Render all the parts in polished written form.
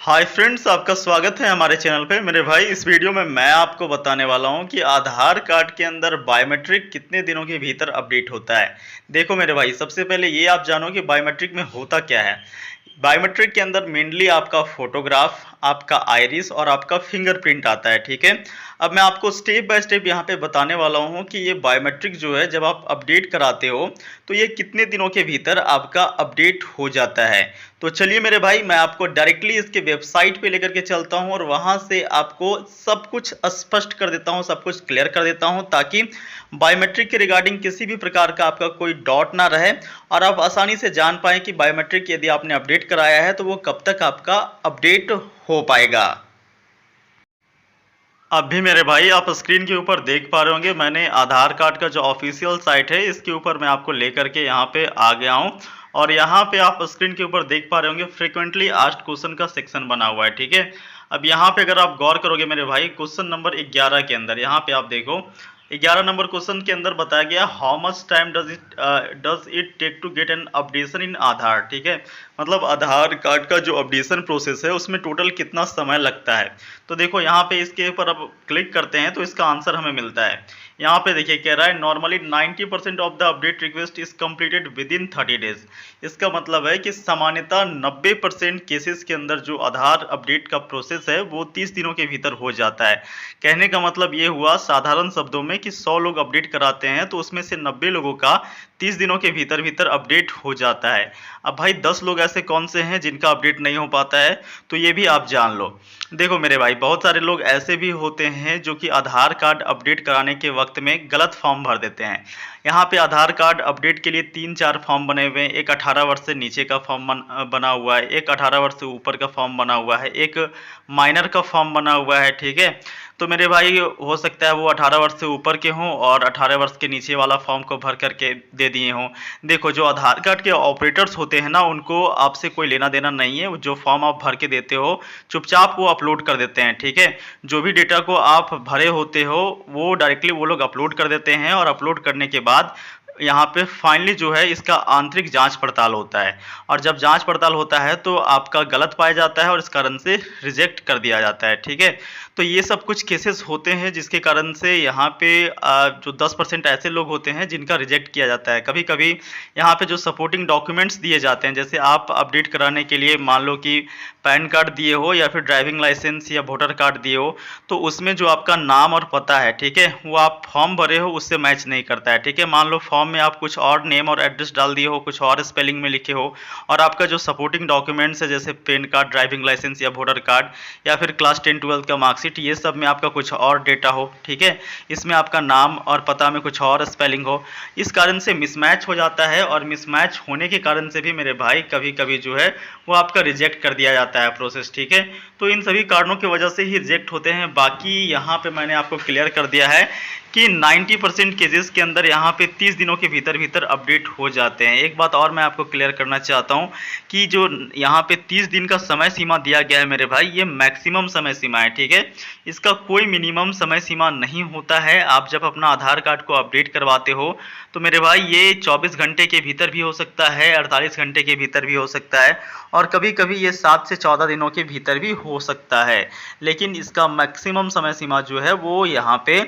Hi friends, आपका स्वागत है हमारे चैनल पे। मेरे भाई, इस वीडियो में मैं आपको बताने वाला हूं कि आधार कार्ड के अंदर बायोमेट्रिक कितने दिनों के भीतर अपडेट होता है। देखो मेरे भाई, सबसे पहले ये आप जानो कि बायोमेट्रिक में होता क्या है। बायोमेट्रिक के अंदर मेनली आपका फोटोग्राफ, आपका आइरिस और आपका फिंगरप्रिंट आता है। ठीक है, अब मैं आपको स्टेप बाय स्टेप यहाँ पे बताने वाला हूँ कि ये बायोमेट्रिक जो है, जब आप अपडेट कराते हो तो ये कितने दिनों के भीतर आपका अपडेट हो जाता है। तो चलिए मेरे भाई, मैं आपको डायरेक्टली इसके वेबसाइट पे लेकर के चलता हूँ और वहाँ से आपको सब कुछ स्पष्ट कर देता हूँ, सब कुछ क्लियर कर देता हूँ, ताकि बायोमेट्रिक के रिगार्डिंग किसी भी प्रकार का आपका कोई डाउट ना रहे और आप आसानी से जान पाएँ कि बायोमेट्रिक यदि आपने अपडेट कराया है तो वो कब तक आपका अपडेट हो पाएगा। अब भी मेरे भाई, आप स्क्रीन के ऊपर देख पा रहे होंगे, मैंने आधार कार्ड का जो ऑफिशियल साइट है इसके ऊपर मैं आपको लेकर के यहाँ पे आ गया हूँ। और यहाँ पे आप स्क्रीन के ऊपर देख पा रहे होंगे फ्रीक्वेंटली आस्क्ड क्वेश्चन का सेक्शन बना हुआ है। ठीक है, अब यहाँ पे अगर आप गौर करोगे मेरे भाई, क्वेश्चन नंबर 11 के अंदर यहाँ पे आप देखो, 11 नंबर क्वेश्चन के अंदर बताया गया how much time does it take to get an updation in Aadhaar. ठीक है, मतलब आधार कार्ड का जो अपडेशन प्रोसेस है उसमें टोटल कितना समय लगता है। तो देखो यहाँ पे इसके ऊपर अब क्लिक करते हैं तो इसका आंसर हमें मिलता है। यहाँ पे देखिए कह रहा है normally 90% of the update request is completed with in 30 days. इसका मतलब है कि सामान्यतः 90% केसेस के अंदर जो आधार अपडेट का प्रोसेस है वो 30 दिनों के भीतर हो जाता है। कहने का मतलब ये हुआ साधारण शब्दों में कि 100 लोग अपडेट कराते हैं तो उसमें से 90 लोगों का 30 दिनों के भीतर भीतर अपडेट हो जाता है। अब भाई 10 लोग ऐसे कौन से हैं जिनका अपडेट नहीं हो पाता है, तो ये भी आप जान लो। देखो मेरे भाई, बहुत सारे लोग ऐसे भी होते हैं जो कि आधार कार्ड अपडेट कराने के वक्त में गलत फॉर्म भर देते हैं। यहाँ पे आधार कार्ड अपडेट के लिए 3-4 फॉर्म बने हुए हैं। एक 18 वर्ष से नीचे का फॉर्म बना हुआ है, एक 18 वर्ष से ऊपर का फॉर्म बना हुआ है, एक माइनर का फॉर्म बना हुआ है। ठीक है, तो मेरे भाई हो सकता है वो 18 वर्ष से ऊपर के हों और 18 वर्ष के नीचे वाला फॉर्म को भर करके दे दिए हों। देखो, जो आधार कार्ड के ऑपरेटर्स होते हैं ना, उनको आपसे कोई लेना देना नहीं है। जो फॉर्म आप भर के देते हो चुपचाप वो अपलोड कर देते हैं। ठीक है, जो भी डेटा को आप भरे होते हो वो डायरेक्टली वो लोग अपलोड कर देते हैं और अपलोड करने के बाद यहाँ पे फाइनली जो है इसका आंतरिक जांच पड़ताल होता है। और जब जांच पड़ताल होता है तो आपका गलत पाया जाता है और इस कारण से रिजेक्ट कर दिया जाता है। ठीक है, तो ये सब कुछ केसेस होते हैं जिसके कारण से यहाँ पे जो 10% ऐसे लोग होते हैं जिनका रिजेक्ट किया जाता है। कभी कभी यहाँ पे जो सपोर्टिंग डॉक्यूमेंट्स दिए जाते हैं, जैसे आप अपडेट कराने के लिए मान लो कि पैन कार्ड दिए हो या फिर ड्राइविंग लाइसेंस या वोटर कार्ड दिए हो, तो उसमें जो आपका नाम और पता है, ठीक है, वो आप फॉर्म भरे हो उससे मैच नहीं करता है। ठीक है, मान लो फॉर्म में आप कुछ और नेम और एड्रेस डाल दिए हो, कुछ और स्पेलिंग में लिखे हो, और आपका जो सपोर्टिंग डॉक्यूमेंट्स है जैसे पैन कार्ड, ड्राइविंग लाइसेंस या वोटर कार्ड या फिर क्लास 10-12 का मार्कशीट, ये सब में आपका कुछ और डेटा हो। ठीक है, इसमें आपका नाम और पता में कुछ और स्पेलिंग हो, इस कारण से मिसमैच हो जाता है। और मिसमैच होने के कारण से भी मेरे भाई कभी कभी जो है वो आपका रिजेक्ट कर दिया जाता है प्रोसेस। ठीक है, तो इन सभी कारणों की वजह से ही रिजेक्ट होते हैं। बाकी यहाँ पे मैंने आपको क्लियर कर दिया है कि 90% केसेस के अंदर यहाँ पे 30 दिनों के भीतर भीतर अपडेट हो जाते हैं। एक बात और मैं आपको क्लियर करना चाहता हूँ कि जो यहाँ पे 30 दिन का समय सीमा दिया गया है मेरे भाई, ये मैक्सिमम समय सीमा है। ठीक है, इसका कोई मिनिमम समय सीमा नहीं होता है। आप जब अपना आधार कार्ड को अपडेट करवाते हो तो मेरे भाई ये 24 घंटे के भीतर भी हो सकता है, 48 घंटे के भीतर भी हो सकता है, और कभी कभी ये 7 से 14 दिनों के भीतर भी हो सकता है। लेकिन इसका मैक्सिमम समय सीमा जो है वो यहाँ पे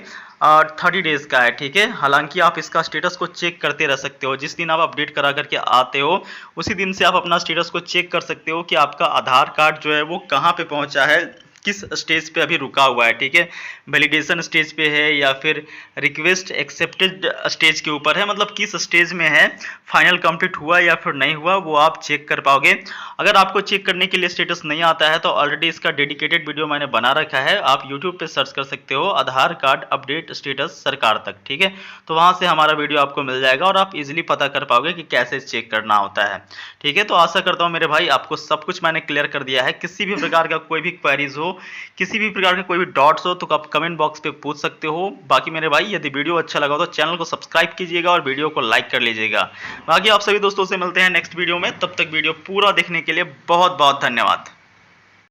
30 डेज का है। ठीक है, हालांकि आप इसका स्टेटस को चेक करते रह सकते हो। जिस दिन आप अपडेट करा करके आते हो उसी दिन से आप अपना स्टेटस को चेक कर सकते हो कि आपका आधार कार्ड जो है वो कहाँ पे पहुँचा है, किस स्टेज पे अभी रुका हुआ है। ठीक है, वैलिडेशन स्टेज पे है या फिर रिक्वेस्ट एक्सेप्टेड स्टेज के ऊपर है, मतलब किस स्टेज में है, फाइनल कंप्लीट हुआ या फिर नहीं हुआ, वो आप चेक कर पाओगे। अगर आपको चेक करने के लिए स्टेटस नहीं आता है तो ऑलरेडी इसका डेडिकेटेड वीडियो मैंने बना रखा है, आप यूट्यूब पे सर्च कर सकते हो आधार कार्ड अपडेट स्टेटस सरकार तक। ठीक है, तो वहां से हमारा वीडियो आपको मिल जाएगा और आप इजिली पता कर पाओगे कि कैसे चेक करना होता है। ठीक है, तो आशा करता हूँ मेरे भाई आपको सब कुछ मैंने क्लियर कर दिया है। किसी भी प्रकार का कोई भी क्वेरीज हो, किसी भी प्रकार के कोई भी डॉट्स हो तो आप कमेंट बॉक्स पे पूछ सकते हो। बाकी मेरे भाई यदि वीडियो अच्छा लगा तो चैनल को सब्सक्राइब कीजिएगा और वीडियो को लाइक कर लीजिएगा। बाकी आप सभी दोस्तों से मिलते हैं नेक्स्ट वीडियो में, तब तक वीडियो पूरा देखने के लिए बहुत बहुत धन्यवाद।